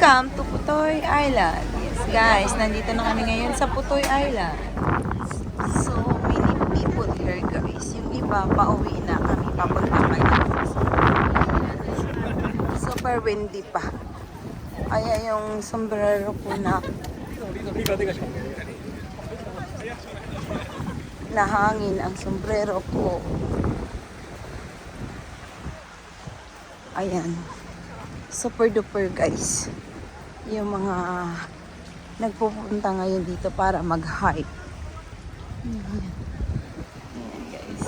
Welcome to Putoy Island. Yes guys, nandito na kami ngayon sa Putoy Island. So many people here guys. Yung iba pauwi na kami papunta kayo. Super windy pa. Kaya yung sombrero ko na nahangin ang sombrero ko. Ayan. Super duper guys. Yung mga nagpupunta ngayon dito para mag-hike. Ayan. Ayan guys.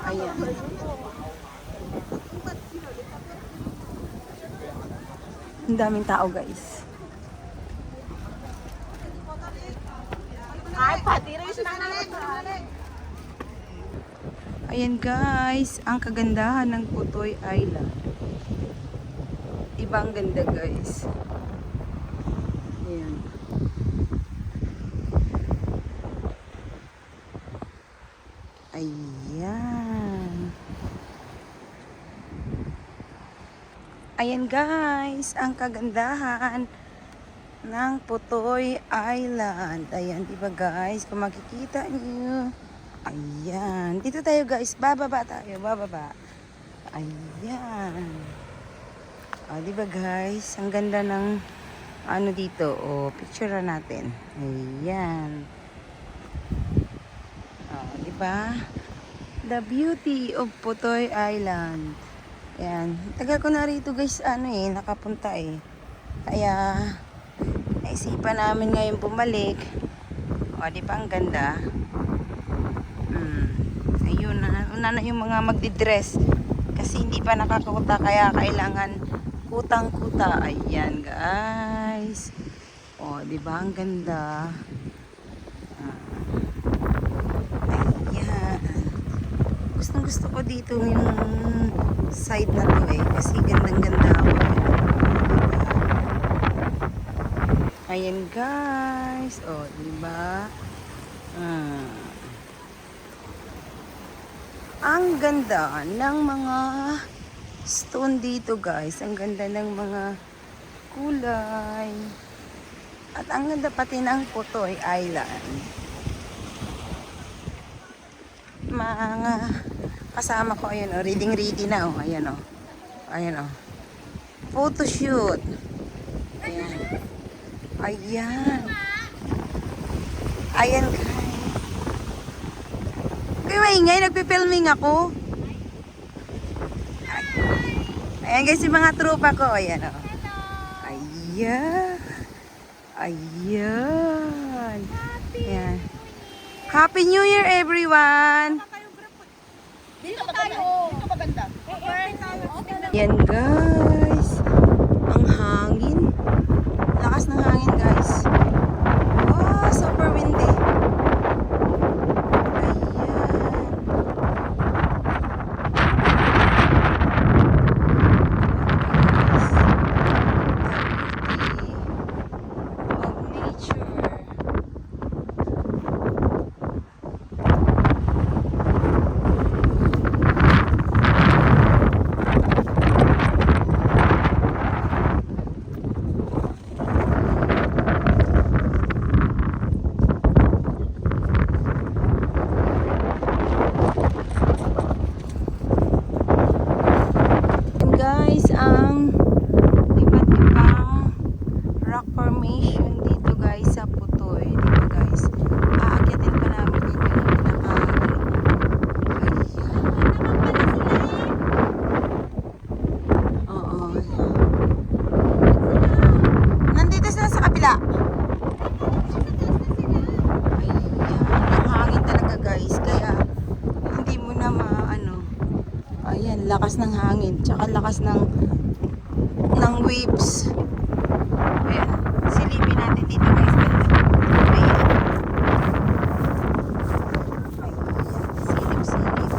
Ayan. Ang daming tao guys. Ay, patiris na na. Ayan guys, ang kagandahan ng Putoy Island. Ibang ganda guys. Ayan. Ayan. Ayan guys, ang kagandahan ng Putoy Island. Ayan, diba guys? Kung makikita niyo. Ayan. Dito tayo guys. Bababa tayo. Bababa. Ayan. O, diba guys? Ang ganda ng ano dito. O, picture natin. Ayan. O, diba? The beauty of Putoy Island. Ayan. Tagal ko na rito guys. Ano nakapunta Kaya, naisipan namin ngayon bumalik. O, diba? Ang ganda. Ayun una na yung mga magdidress kasi hindi pa nakakakuta kaya kailangan kutang-kuta. Ayan guys. Oh, di ba ang ganda? Ayan. Gustong-gusto ko dito yung side na to kasi gandang-ganda ako. Ayan guys. Oh, di ba? Ang ganda ng mga stone dito guys. Ang ganda ng mga kulay. At ang ganda pati ng Putoy Island. Mga kasama ko ayun reading na ayan Ayan photoshoot. Ayan. Ayan. Ayan guys. Kaya maingay, nagpipilming ako. Ayan guys, yung mga tropa ko. Ayan Ayan. Ayan. Ayan. Happy New Year everyone! Dito tayo. Dito maganda. Ayan guys. Ang hangin. Lakas ng hangin guys. Oh, super windy. Guys, ang iba't ibang rock formation dito guys sa Putoy. Dito guys, aakyatin pa namin dito yung Oo. Nandito sila sa kapila. Ayan, ang hangin talaga guys. Kaya hindi mo na ayan, lakas ng hangin, tsaka lakas ng waves. Ayan, silipin natin dito guys. Ayan. Silip.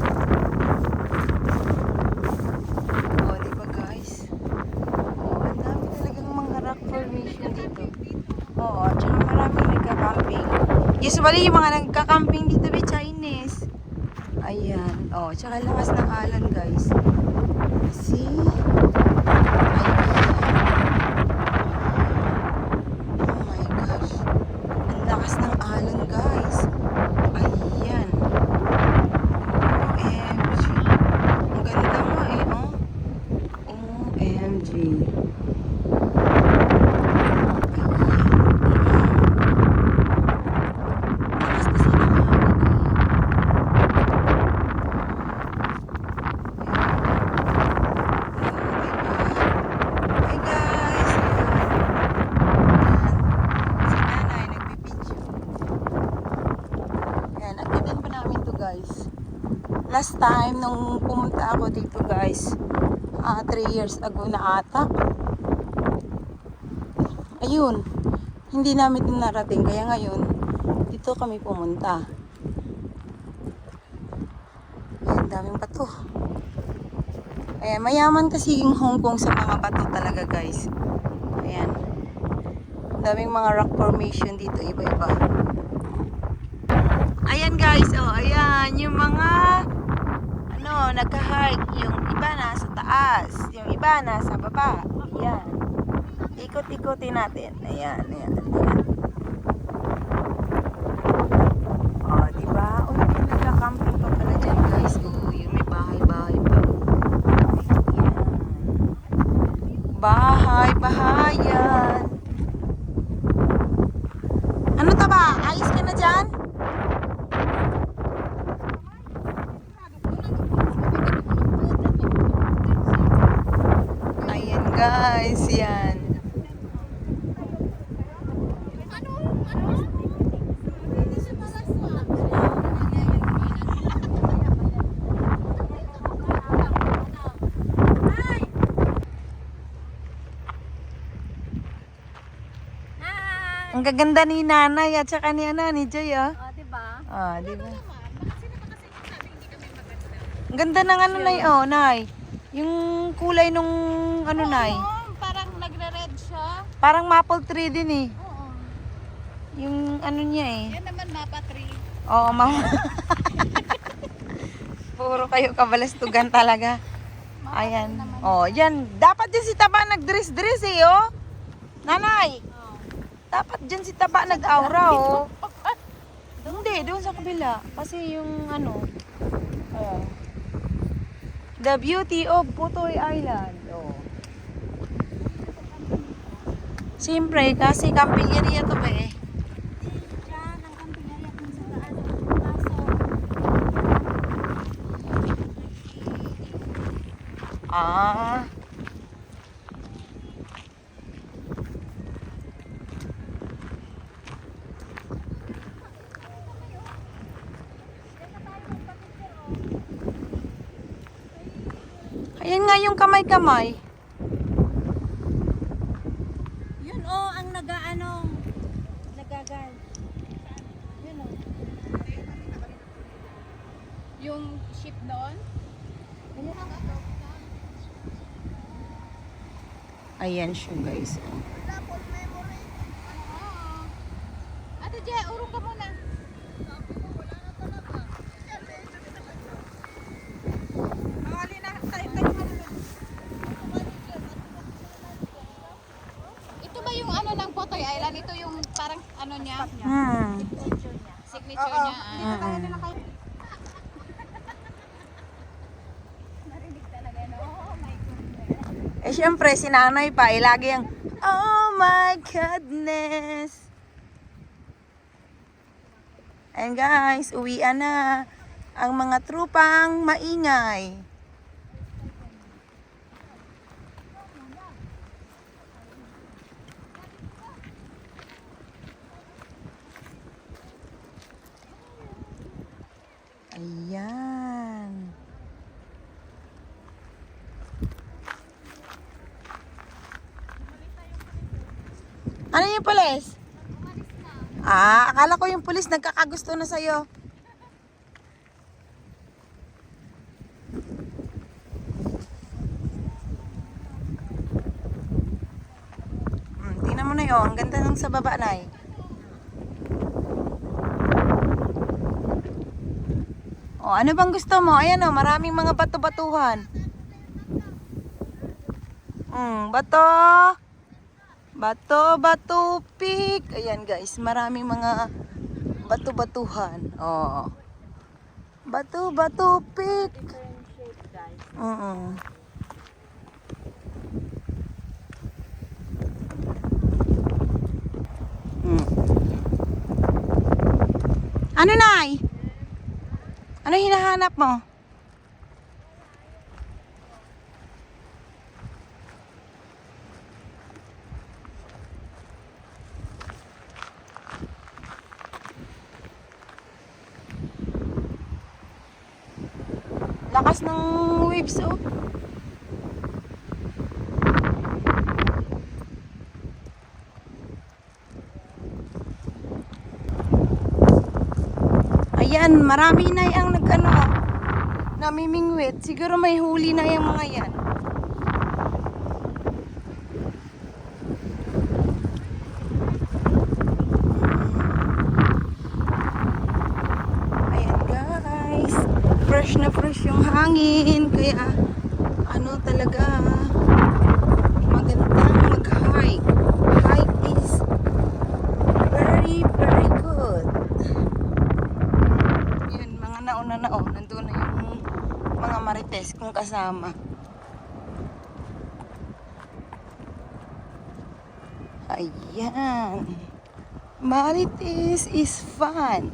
O, diba guys? O, ang dami talagang mga rock formation dito. Oo, tsaka maraming nagka-camping. Usually, yung mga nagka-camping dito may Chinese. Ayan. Oh, tsaka lakas ng alon, guys. See? Oh my gosh. Ang lakas ng alon, guys. Ayan. OMG. Ang ganda nga eh, oh. OMG. Lakas kasi ng alon eh. Hi guys! Si nanay nagpipidyo. Ayan, akitin pa namin to guys. Last time nung pumunta ako dito guys, 3 years ago na ata. Ayun, hindi namin din narating. Kaya ngayon, dito kami pumunta. Ayan, daming bato. Ayan, mayaman kasi yung Hong Kong sa mga bato talaga guys. Ayan. Daming mga rock formation dito, iba-iba. Ayan guys, oh, ayan. Yung mga, nagka-hike. Yung iba nasa taas. Yung iba nasa baba. Ayan. Ikot-ikotin natin. Ayan, ayan, ayan. Oh, diba? Oh, yung nagka-camping pa pala dyan guys. Oh, yung may bahay-bahay pa. Bahay-bahayan. Ano ta ba? Ayos ka na dyan? Ayan guys, yan. Ang gaganda ni nanay at saka ni Joy, ah. Oh, diba? Ah, di ba? Ang ganda ng nay, oh, nay. Yung kulay nung nay. Oo, parang nagre-red siya. Parang maple tree din eh. Oo. Yung niya eh. Yan naman mapa tree. Oo, mama. Puro kayo kabalastugan talaga. Ayan. Oh, yan. Dapat din si Taba nag-dress-dress eh, oh. Nanay. Dapat dyan si Taba nag-aura, oh. Hindi, doon sa kabila. Kasi yung oh. The beauty of Putoy Island. Oh. Siyempre, kasi camping area to ba eh. Diyan, ang camping area kung sa taas. Ah. Ayan nga yung kamay-kamay. Yun ang nagagal. Yun yung ship doon. Ayan siya guys. Ate Je, urong ka muna. Ito ba yung ng Potoy Island? Ito yung parang niya? Signature niya. Narinig talaga, no? Oh my goodness. Eh syempre si nanay pa lagi yung oh my goodness. And guys, uwian na ang mga trupang maingay. Ayan. Ano yung pulis? Akala ko yung pulis nagkakagusto na sa'yo. Tingnan mo na yun. Ang ganda nung sa baba na O, ano bang gusto mo? Ayan o, maraming mga bato-batuhan. Bato. Bato, bato, pick. Ayan guys, maraming mga bato-batuhan. O. Bato, bato, pick. Ano, Nay? Ano hinahanap mo? Lakas ng waves, oh. Ayan, marami na yung namimingwit. Siguro may huli na yung mga yan. Ayan guys, fresh na fresh yung hangin. Kaya ano talaga, magandang mag-hike. Hike is very, very good. Yun, mga nauna na oh, nandun na yung mga marites kong kasama. Ayan. Marites is fun.